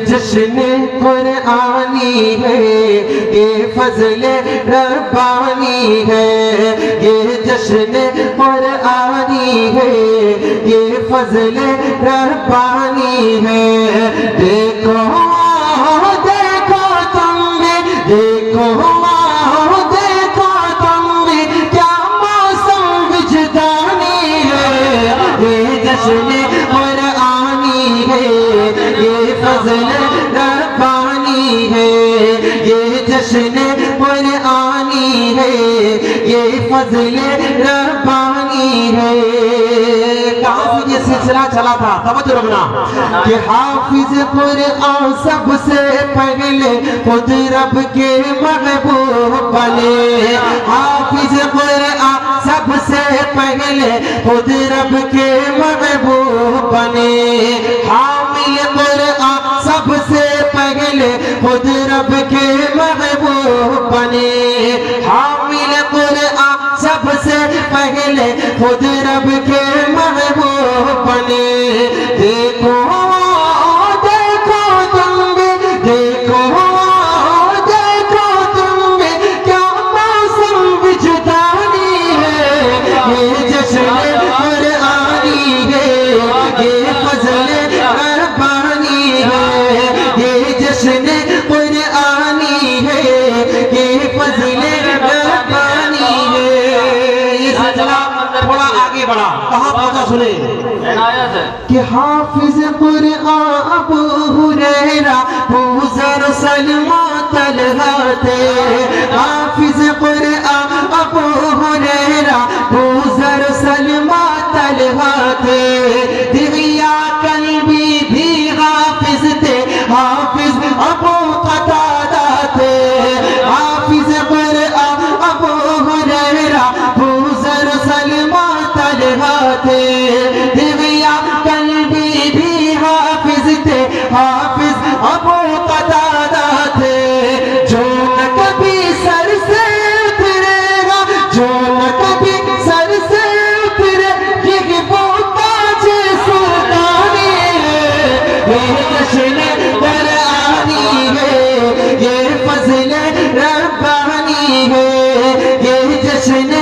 جشن قرآنی ہے، یہ فضل ربانی ہے، یہ جشن قرآنی ہے، یہ فضل ربانی ہے۔ دیکھو دیکھو تم بھی، دیکھو دیکھو تم بھی، کیا موسم وجدانی ہے۔ یہ جشن قرآنی ہے، یہ فضل ربانی ہے، یہ جشن قرآنی ہے، یہ فضل ربانی ہے۔ کہاں سے یہ سلسلہ چلا تھا؟ توجہ رکھنا کہ حافظ قرآن سب سے پہلے خود رب کے محبوب بنے، حافظ قرآن سب سے پہلے خود رب کے محبوب بنے، حامل قرآن سب سے پہلے خود رب کے محبوب بنے، حامل قرآن سب سے پہلے خود رب کے محبوب بنے۔ دیکھو دیکھو تم بھی، دیکھو دیکھو تم بھی، کیا موسم وجدانی ہے۔ یہ جشن قرآنی ہے، یہ فضل ربانی ہے، یہ جشن قرآنی ہے، یہ فضل ربانی ہے۔ یہ سلسلہ تھوڑا آگے بڑھا، کہاں پہنچا سنے کہ حافظ قرآن ابو ہریرہ بوذر سلمہ طلحہ تھے، حافظ قرآن ابو ہریرہ بوذر سلمہ طلحہ تھے، دغیا کلبی بھی حافظ تھے، حافظ ابو قتادہ تھے، حافظ قرآن ابو ہریرہ بوذر سلمہ طلحہ تھے، دغیا کلبی بھی حافظ تھے، حافظ ابو قتادہ تھے۔ جو نہ کبھی سر سے اترے گا، جو نہ کبھی سر سے اترے، یہ وہ تاج سلطانی ہے۔ یہ جشن قرآنی ہے، یہ فضل ربانی ہے، یہ جشن